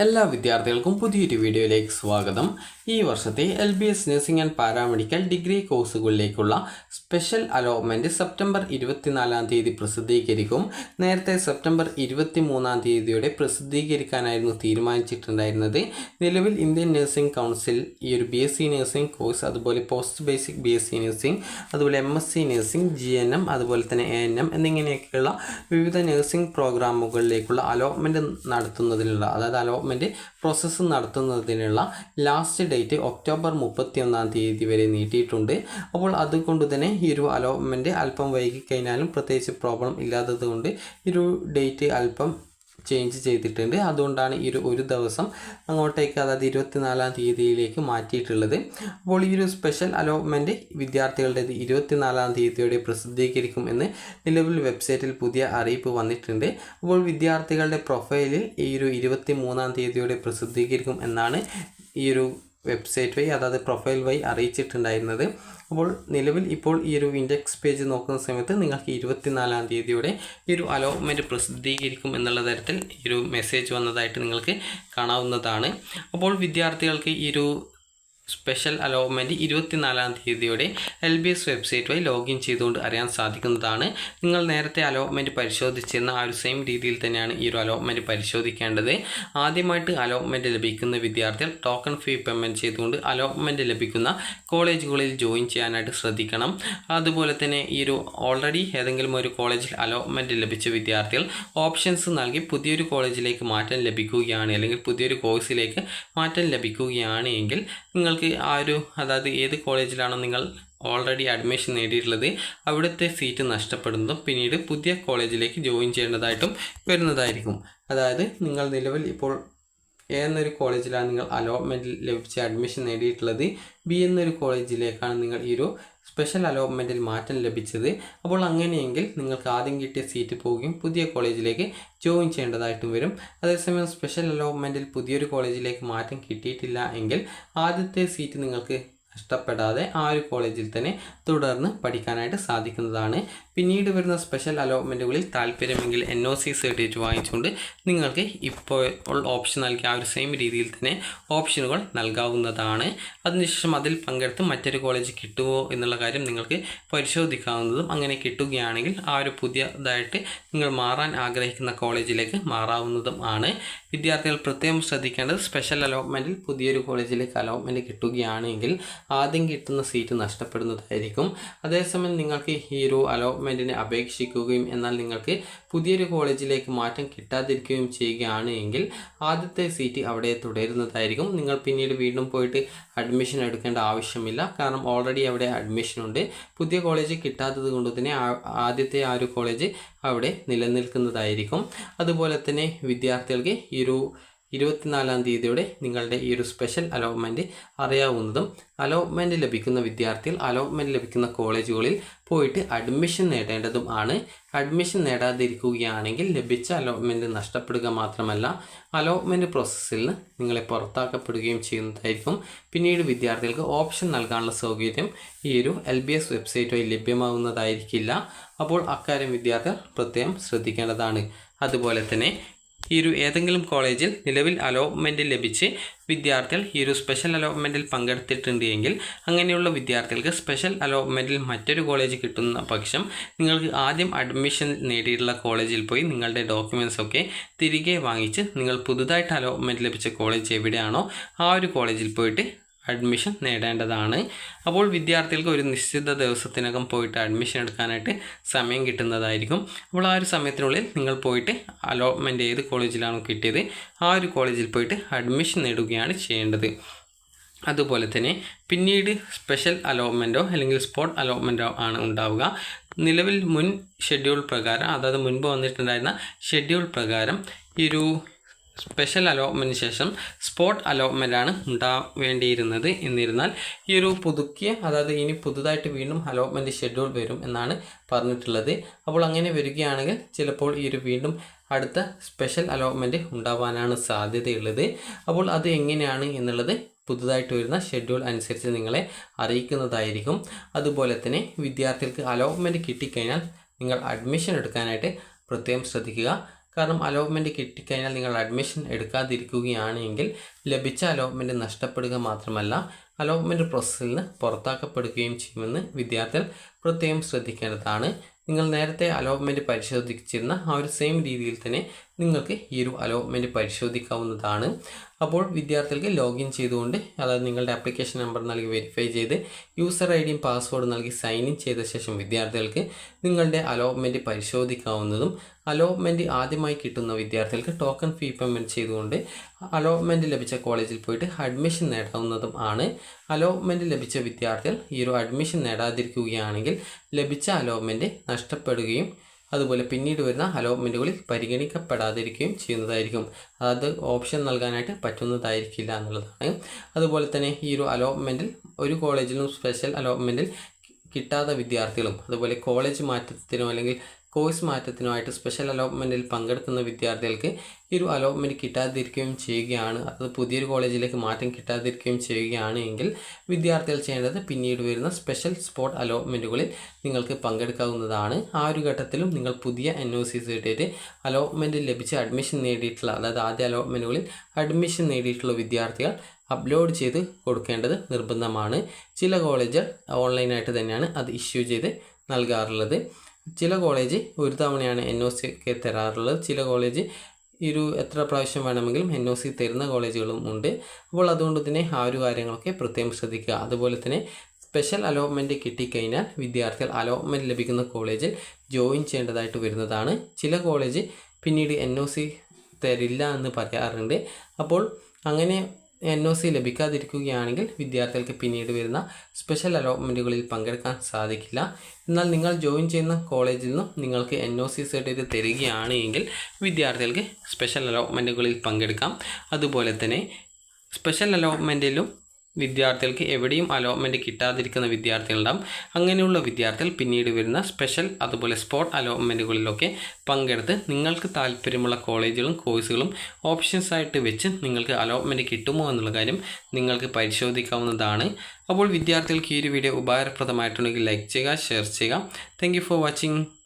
എല്ലാ വിദ്യാർത്ഥികൾക്കും പുതിയൊരു വീഡിയോയിലേക്ക് സ്വാഗതം. ഈ വർഷത്തെ LBS nursing and paramedical degree കോഴ്സുകളിലേക്കുള്ള സ്പെഷ്യൽ അലോട്ട്മെൻറ്റ് സെപ്റ്റംബർ 24 പ്രസിദ്ധീകരിക്കും. നേരത്തെ സെപ്റ്റംബർ 23 പ്രസിദ്ധീകരിക്കാനായിരുന്നു തീരുമാനിച്ചിട്ടുണ്ടായിരുന്നത്. നിലവിൽ ഇന്ത്യൻ നഴ്സിംഗ് കൗൺസിൽ ഈ ഒരു BSc നഴ്സിംഗ് കോഴ്സ്, അതുപോലെ പോസ്റ്റ് ബേസിക് BSc നഴ്സിംഗ്, അതുപോലെ MSc നഴ്സിംഗ്, GNM, അതുപോലെ തന്നെ ANM എന്നിങ്ങനെയൊക്കെയുള്ള വിവിധ നഴ്സിംഗ് പ്രോഗ്രാമുകളിലേക്കുള്ള അലോട്ട്മെൻറ്റ് നടത്തുന്നതിനുള്ള, അതായത് അലോട്ട്മെൻറ്റ് പ്രോസസ്സ് നടത്തുന്നതിനുള്ള ലാസ്റ്റ് ഡേറ്റ് ഒക്ടോബർ 31 വരെ നീട്ടിയിട്ടുണ്ട്. അപ്പോൾ അതുകൊണ്ട് തന്നെ ഈ ഒരു അലോട്ട്മെൻറ്റ് അല്പം വൈകിക്കഴിഞ്ഞാലും പ്രത്യേകിച്ച് പ്രോബ്ലം ഇല്ലാത്തത് കൊണ്ട് ഈ ഒരു ഡേറ്റ് അല്പം ചേഞ്ച് ചെയ്തിട്ടുണ്ട്. അതുകൊണ്ടാണ് ഈ ഒരു ദിവസം അങ്ങോട്ടേക്ക്, അതായത് 24 മാറ്റിയിട്ടുള്ളത്. അപ്പോൾ ഈ ഒരു സ്പെഷ്യൽ അലോട്ട്മെൻറ്റ് വിദ്യാർത്ഥികളുടേത് 24 പ്രസിദ്ധീകരിക്കും എന്ന് നിലവിൽ വെബ്സൈറ്റിൽ പുതിയ അറിയിപ്പ് വന്നിട്ടുണ്ട്. അപ്പോൾ വിദ്യാർത്ഥികളുടെ പ്രൊഫൈലിൽ ഈ ഒരു 23 പ്രസിദ്ധീകരിക്കും എന്നാണ് ഈ ഒരു വെബ്സൈറ്റ് വഴി, അതായത് പ്രൊഫൈൽ വഴി അറിയിച്ചിട്ടുണ്ടായിരുന്നത്. അപ്പോൾ നിലവിൽ ഇപ്പോൾ ഈ ഒരു ഇൻഡെക്സ് പേജ് നോക്കുന്ന സമയത്ത് നിങ്ങൾക്ക് 24 ഈ ഒരു അലോട്ട്മെൻറ്റ് പ്രസിദ്ധീകരിക്കും എന്നുള്ള തരത്തിൽ ഈ ഒരു മെസ്സേജ് വന്നതായിട്ട് നിങ്ങൾക്ക് കാണാവുന്നതാണ്. അപ്പോൾ വിദ്യാർത്ഥികൾക്ക് ഈ ഒരു സ്പെഷ്യൽ അലോട്ട്മെൻറ്റ് 24 LBS വെബ്സൈറ്റ് വഴി ലോഗിൻ ചെയ്തുകൊണ്ട് അറിയാൻ സാധിക്കുന്നതാണ്. നിങ്ങൾ നേരത്തെ അലോട്ട്മെൻറ്റ് പരിശോധിച്ചിരുന്ന ആ ഒരു സെയിം രീതിയിൽ തന്നെയാണ് ഈ ഒരു അലോട്ട്മെൻറ്റ് പരിശോധിക്കേണ്ടത്. ആദ്യമായിട്ട് അലോട്ട്മെൻറ്റ് ലഭിക്കുന്ന വിദ്യാർത്ഥികൾ ടോക്കൺ ഫീ പേയ്മെൻറ്റ് ചെയ്തുകൊണ്ട് അലോട്ട്മെൻറ്റ് ലഭിക്കുന്ന കോളേജുകളിൽ ജോയിൻ ചെയ്യാനായിട്ട് ശ്രദ്ധിക്കണം. അതുപോലെ തന്നെ ഈ ഒരു ഓൾറെഡി ഏതെങ്കിലും ഒരു കോളേജിൽ അലോട്ട്മെൻറ്റ് ലഭിച്ച വിദ്യാർത്ഥികൾ ഓപ്ഷൻസ് നൽകി പുതിയൊരു കോളേജിലേക്ക് മാറ്റം ലഭിക്കുകയാണ്, അല്ലെങ്കിൽ പുതിയൊരു കോഴ്സിലേക്ക് മാറ്റം ലഭിക്കുകയാണ് എങ്കിൽ നിങ്ങൾക്ക് അതായത് ഏത് കോളേജിലാണോ നിങ്ങൾ ഓൾറെഡി അഡ്മിഷൻ നേടിയിട്ടുള്ളത് അവിടുത്തെ സീറ്റ് നഷ്ടപ്പെടുന്നതും പിന്നീട് പുതിയ കോളേജിലേക്ക് ജോയിൻ ചെയ്യേണ്ടതായിട്ടും വരുന്നതായിരിക്കും. അതായത് നിങ്ങൾ നിലവിൽ ഇപ്പോൾ A എന്നൊരു കോളേജിലാണ് നിങ്ങൾ അലോട്ട്മെൻറ്റ് ലഭിച്ച അഡ്മിഷൻ നേടിയിട്ടുള്ളത്, B എന്നൊരു കോളേജിലേക്കാണ് നിങ്ങൾ ഈ ഒരു സ്പെഷ്യൽ അലോട്ട്മെൻറ്റിൽ മാറ്റം ലഭിച്ചത്. അപ്പോൾ അങ്ങനെയെങ്കിൽ നിങ്ങൾക്ക് ആദ്യം കിട്ടിയ സീറ്റ് പോവുകയും പുതിയ കോളേജിലേക്ക് ജോയിൻ ചെയ്യേണ്ടതായിട്ടും വരും. അതേസമയം സ്പെഷ്യൽ അലോട്ട്മെൻറ്റിൽ പുതിയൊരു കോളേജിലേക്ക് മാറ്റം കിട്ടിയിട്ടില്ല എങ്കിൽ ആദ്യത്തെ സീറ്റ് നിങ്ങൾക്ക് നഷ്ടപ്പെടാതെ ആ ഒരു കോളേജിൽ തന്നെ തുടർന്ന് പഠിക്കാനായിട്ട് സാധിക്കുന്നതാണ്. പിന്നീട് വരുന്ന സ്പെഷ്യൽ അലോട്ട്മെൻറ്റുകളിൽ താല്പര്യമെങ്കിൽ NOC സർട്ടിഫിക്കറ്റ് വാങ്ങിച്ചുകൊണ്ട് നിങ്ങൾക്ക് ഇപ്പോൾ ഓപ്ഷൻ നൽകിയ ആ ഒരു സെയിം രീതിയിൽ തന്നെ ഓപ്ഷനുകൾ നൽകാവുന്നതാണ്. അതിനുശേഷം അതിൽ പങ്കെടുത്ത് മറ്റൊരു കോളേജ് കിട്ടുമോ എന്നുള്ള കാര്യം നിങ്ങൾക്ക് പരിശോധിക്കാവുന്നതും, അങ്ങനെ കിട്ടുകയാണെങ്കിൽ ആ ഒരു പുതിയതായിട്ട് നിങ്ങൾ മാറാൻ ആഗ്രഹിക്കുന്ന കോളേജിലേക്ക് മാറാവുന്നതും ആണ്. വിദ്യാർത്ഥികൾ പ്രത്യേകം ശ്രദ്ധിക്കേണ്ടത്, സ്പെഷ്യൽ അലോട്ട്മെൻറ്റിൽ പുതിയൊരു കോളേജിലേക്ക് അലോട്ട്മെൻറ്റ് കിട്ടുകയാണെങ്കിൽ ആദ്യം കിട്ടുന്ന സീറ്റ് നഷ്ടപ്പെടുന്നതായിരിക്കും. അതേസമയം നിങ്ങൾക്ക് ഈ ഒരു അലോട്ട്മെൻറ്റിനെ അപേക്ഷിക്കുകയും എന്നാൽ നിങ്ങൾക്ക് പുതിയൊരു കോളേജിലേക്ക് മാറ്റം കിട്ടാതിരിക്കുകയും ചെയ്യുകയാണ് എങ്കിൽ ആദ്യത്തെ സീറ്റ് അവിടെ തുടരുന്നതായിരിക്കും. നിങ്ങൾ പിന്നീട് വീണ്ടും പോയിട്ട് അഡ്മിഷൻ എടുക്കേണ്ട ആവശ്യമില്ല, കാരണം ഓൾറെഡി അവിടെ അഡ്മിഷൻ ഉണ്ട്. പുതിയ കോളേജ് കിട്ടാത്തത് കൊണ്ട് തന്നെ ആദ്യത്തെ ആ ഒരു കോളേജ് അവിടെ നിലനിൽക്കുന്നതായിരിക്കും. അതുപോലെ തന്നെ വിദ്യാർത്ഥികൾക്ക് ഈ ഒരു 24 നിങ്ങളുടെ ഈ ഒരു സ്പെഷ്യൽ അലോട്ട്മെൻറ്റ് അറിയാവുന്നതും, അലോട്ട്മെൻറ്റ് ലഭിക്കുന്ന വിദ്യാർത്ഥികൾ അലോട്ട്മെൻറ്റ് ലഭിക്കുന്ന കോളേജുകളിൽ പോയിട്ട് അഡ്മിഷൻ നേടേണ്ടതും ആണ്. അഡ്മിഷൻ നേടാതിരിക്കുകയാണെങ്കിൽ ലഭിച്ച അലോട്ട്മെൻറ്റ് നഷ്ടപ്പെടുക മാത്രമല്ല, അലോട്ട്മെൻറ്റ് പ്രോസസ്സിൽ നിന്ന് നിങ്ങളെ പുറത്താക്കപ്പെടുകയും ചെയ്യുന്നതായിരിക്കും. പിന്നീട് വിദ്യാർത്ഥികൾക്ക് ഓപ്ഷൻ നൽകാനുള്ള സൗകര്യം ഈ ഒരു LBS വെബ്സൈറ്റ് വഴി ലഭ്യമാകുന്നതായിരിക്കില്ല. അപ്പോൾ അക്കാര്യം വിദ്യാർത്ഥികൾ പ്രത്യേകം ശ്രദ്ധിക്കേണ്ടതാണ്. അതുപോലെ തന്നെ ഈ ഒരു ഏതെങ്കിലും കോളേജിൽ നിലവിൽ അലോട്ട്മെൻറ്റ് ലഭിച്ച് വിദ്യാർത്ഥികൾ ഈ ഒരു സ്പെഷ്യൽ അലോട്ട്മെൻറ്റിൽ പങ്കെടുത്തിട്ടുണ്ട് എങ്കിൽ അങ്ങനെയുള്ള വിദ്യാർത്ഥികൾക്ക് സ്പെഷ്യൽ അലോട്ട്മെൻറ്റിൽ മറ്റൊരു കോളേജ് കിട്ടുന്ന പക്ഷം നിങ്ങൾക്ക് ആദ്യം അഡ്മിഷൻ നേടിയിട്ടുള്ള കോളേജിൽ പോയി നിങ്ങളുടെ ഡോക്യുമെൻറ്റ്സ് ഒക്കെ തിരികെ വാങ്ങിച്ച് നിങ്ങൾ പുതുതായിട്ട് അലോട്ട്മെൻറ്റ് ലഭിച്ച കോളേജ് എവിടെയാണോ ആ ഒരു കോളേജിൽ പോയിട്ട് അഡ്മിഷൻ നേടേണ്ടതാണ്. അപ്പോൾ വിദ്യാർത്ഥികൾക്ക് ഒരു നിശ്ചിത ദിവസത്തിനകം പോയിട്ട് അഡ്മിഷൻ എടുക്കാനായിട്ട് സമയം കിട്ടുന്നതായിരിക്കും. അപ്പോൾ ആ ഒരു സമയത്തിനുള്ളിൽ നിങ്ങൾ പോയിട്ട് അലോട്ട്മെൻറ്റ് ഏത് കോളേജിലാണോ കിട്ടിയത് ആ ഒരു കോളേജിൽ പോയിട്ട് അഡ്മിഷൻ നേടുകയാണ് ചെയ്യേണ്ടത്. അതുപോലെ തന്നെ പിന്നീട് സ്പെഷ്യൽ അലോട്ട്മെൻറ്റോ അല്ലെങ്കിൽ സ്പോട്ട് അലോട്ട്മെൻറ്റോ ആണ് ഉണ്ടാവുക. നിലവിൽ മുൻ ഷെഡ്യൂൾ പ്രകാരം, അതായത് മുൻപ് വന്നിട്ടുണ്ടായിരുന്ന ഷെഡ്യൂൾ പ്രകാരം ഈ ഒരു സ്പെഷ്യൽ അലോട്ട്മെൻറ്റിന് ശേഷം സ്പോട്ട് അലോട്ട്മെൻറ്റാണ് ഉണ്ടാവേണ്ടിയിരുന്നത്. എന്നിരുന്നാൽ ഈ ഒരു അതായത് ഇനി പുതുതായിട്ട് വീണ്ടും അലോട്ട്മെൻറ്റ് ഷെഡ്യൂൾ വരും എന്നാണ് പറഞ്ഞിട്ടുള്ളത്. അപ്പോൾ അങ്ങനെ വരികയാണെങ്കിൽ ചിലപ്പോൾ ഈ ഒരു വീണ്ടും അടുത്ത സ്പെഷ്യൽ അലോട്ട്മെൻറ്റ് ഉണ്ടാവാനാണ് സാധ്യതയുള്ളത്. അപ്പോൾ അത് എങ്ങനെയാണ് എന്നുള്ളത് പുതുതായിട്ട് വരുന്ന ഷെഡ്യൂൾ അനുസരിച്ച് നിങ്ങളെ അറിയിക്കുന്നതായിരിക്കും. അതുപോലെ തന്നെ വിദ്യാർത്ഥികൾക്ക് അലോട്ട്മെൻറ്റ് കിട്ടിക്കഴിഞ്ഞാൽ നിങ്ങൾ അഡ്മിഷൻ എടുക്കാനായിട്ട് പ്രത്യേകം ശ്രദ്ധിക്കുക. കാരണം അലോട്ട്മെൻറ്റ് കിട്ടിക്കഴിഞ്ഞാൽ നിങ്ങൾ അഡ്മിഷൻ എടുക്കാതിരിക്കുകയാണെങ്കിൽ ലഭിച്ച അലോട്ട്മെൻറ്റ് നഷ്ടപ്പെടുക മാത്രമല്ല അലോട്ട്മെൻറ്റ് പ്രോസസ്സിൽ നിന്ന് പുറത്താക്കപ്പെടുകയും ചെയ്യുമെന്ന് വിദ്യാർത്ഥികൾ പ്രത്യേകം ശ്രദ്ധിക്കേണ്ടതാണ്. നിങ്ങൾ നേരത്തെ അലോട്ട്മെൻറ്റ് പരിശോധിച്ചിരുന്ന ആ ഒരു സെയിം രീതിയിൽ തന്നെ നിങ്ങൾക്ക് ഈ ഒരു അലോട്ട്മെൻറ്റ് പരിശോധിക്കാവുന്നതാണ്. അപ്പോൾ വിദ്യാർത്ഥികൾക്ക് ലോഗിൻ ചെയ്തുകൊണ്ട് അതായത് നിങ്ങളുടെ ആപ്ലിക്കേഷൻ നമ്പർ നൽകി വെരിഫൈ ചെയ്ത് യൂസർ ഐ ഡിയും പാസ്വേഡ് നൽകി സൈൻ ഇൻ ചെയ്ത ശേഷം വിദ്യാർത്ഥികൾക്ക് നിങ്ങളുടെ അലോട്ട്മെൻറ്റ് പരിശോധിക്കാവുന്നതും അലോട്ട്മെൻറ്റ് ആദ്യമായി കിട്ടുന്ന വിദ്യാർത്ഥികൾക്ക് ടോക്കൺ ഫീ പേയ്മെൻറ്റ് ചെയ്തുകൊണ്ട് അലോട്ട്മെൻറ്റ് ലഭിച്ച കോളേജിൽ പോയിട്ട് അഡ്മിഷൻ നേടാവുന്നതും ആണ്. അലോട്ട്മെൻറ്റ് ലഭിച്ച വിദ്യാർത്ഥികൾ ഈ ഒരു അഡ്മിഷൻ നേടാതിരിക്കുകയാണെങ്കിൽ ലഭിച്ച അലോട്ട്മെൻറ്റ് നഷ്ടപ്പെടുകയും അതുപോലെ പിന്നീട് വരുന്ന അലോട്ട്മെൻറ്റുകളിൽ പരിഗണിക്കപ്പെടാതിരിക്കുകയും ചെയ്യുന്നതായിരിക്കും. അതായത് ഓപ്ഷൻ നൽകാനായിട്ട് പറ്റുന്നതായിരിക്കില്ല എന്നുള്ളതാണ്. അതുപോലെ തന്നെ ഈ ഒരു അലോട്ട്മെൻറ്റിൽ ഒരു കോളേജിലും സ്പെഷ്യൽ അലോട്ട്മെൻറ്റിൽ കിട്ടാത്ത വിദ്യാർത്ഥികളും അതുപോലെ കോളേജ് മാറ്റത്തിനോ അല്ലെങ്കിൽ കോഴ്സ് മാറ്റത്തിനുമായിട്ട് സ്പെഷ്യൽ അലോട്ട്മെൻറ്റിൽ പങ്കെടുക്കുന്ന വിദ്യാർത്ഥികൾക്ക് ഈ ഒരു അലോട്ട്മെൻറ്റ് കിട്ടാതിരിക്കുകയും ചെയ്യുകയാണ്, അത് പുതിയൊരു കോളേജിലേക്ക് മാറ്റം കിട്ടാതിരിക്കുകയും ചെയ്യുകയാണ് എങ്കിൽ വിദ്യാർത്ഥികൾ ചെയ്യേണ്ടത് പിന്നീട് വരുന്ന സ്പെഷ്യൽ സ്പോട്ട് അലോട്ട്മെൻറ്റുകളിൽ നിങ്ങൾക്ക് പങ്കെടുക്കാവുന്നതാണ്. ആ ഒരു ഘട്ടത്തിലും നിങ്ങൾ പുതിയ NOC സർട്ടിഫിക്കറ്റ് അലോട്ട്മെൻറ്റ് ലഭിച്ച് അഡ്മിഷൻ നേടിയിട്ടുള്ള അതായത് ആദ്യ അലോട്ട്മെൻറ്റുകളിൽ അഡ്മിഷൻ നേടിയിട്ടുള്ള വിദ്യാർത്ഥികൾ അപ്ലോഡ് ചെയ്ത് കൊടുക്കേണ്ടത് നിർബന്ധമാണ്. ചില കോളേജുകൾ ഓൺലൈനായിട്ട് തന്നെയാണ് അത് ഇഷ്യൂ ചെയ്ത് നൽകാറുള്ളത്. ചില കോളേജ് ഒരു തവണയാണ് NOC ഒക്കെ തരാറുള്ളത്. ചില കോളേജ് എത്ര പ്രാവശ്യം വേണമെങ്കിലും NOC തരുന്ന കോളേജുകളും ഉണ്ട്. അപ്പോൾ അതുകൊണ്ട് തന്നെ ആ ഒരു കാര്യങ്ങളൊക്കെ പ്രത്യേകം ശ്രദ്ധിക്കുക. അതുപോലെ തന്നെ സ്പെഷ്യൽ അലോട്ട്മെൻറ്റ് കിട്ടിക്കഴിഞ്ഞാൽ വിദ്യാർത്ഥികൾ അലോട്ട്മെൻറ്റ് ലഭിക്കുന്ന കോളേജിൽ ജോയിൻ ചെയ്യേണ്ടതായിട്ട് വരുന്നതാണ്. ചില കോളേജ് പിന്നീട് NOC തരില്ല എന്ന് പറയാറുണ്ട്. അപ്പോൾ അങ്ങനെ NOC ലഭിക്കാതിരിക്കുകയാണെങ്കിൽ വിദ്യാർത്ഥികൾക്ക് പിന്നീട് വരുന്ന സ്പെഷ്യൽ അലോട്ട്മെൻറ്റുകളിൽ പങ്കെടുക്കാൻ സാധിക്കില്ല. എന്നാൽ നിങ്ങൾ ജോയിൻ ചെയ്യുന്ന കോളേജിൽ നിന്നും നിങ്ങൾക്ക് NOC സർട്ടിഫിക്കറ്റ് തരികയാണ് എങ്കിൽ വിദ്യാർത്ഥികൾക്ക് സ്പെഷ്യൽ അലോട്ട്മെൻറ്റുകളിൽ പങ്കെടുക്കാം. അതുപോലെ തന്നെ സ്പെഷ്യൽ അലോട്ട്മെൻറ്റിലും വിദ്യാർത്ഥികൾക്ക് എവിടെയും അലോട്ട്മെൻറ്റ് കിട്ടാതിരിക്കുന്ന വിദ്യാർത്ഥികളുണ്ടാകും. അങ്ങനെയുള്ള വിദ്യാർത്ഥികൾ പിന്നീട് വരുന്ന സ്പെഷ്യൽ അതുപോലെ സ്പോട്ട് അലോട്ട്മെൻറ്റുകളിലൊക്കെ പങ്കെടുത്ത് നിങ്ങൾക്ക് താല്പര്യമുള്ള കോളേജുകളും കോഴ്സുകളും ഓപ്ഷൻസായിട്ട് വെച്ച് നിങ്ങൾക്ക് അലോട്ട്മെൻറ്റ് കിട്ടുമോ എന്നുള്ള കാര്യം നിങ്ങൾക്ക് പരിശോധിക്കാവുന്നതാണ്. അപ്പോൾ വിദ്യാർത്ഥികൾക്ക് ഈ ഒരു വീഡിയോ ഉപകാരപ്രദമായിട്ടുണ്ടെങ്കിൽ ലൈക്ക് ചെയ്യുക, ഷെയർ ചെയ്യുക. Thank you for watching.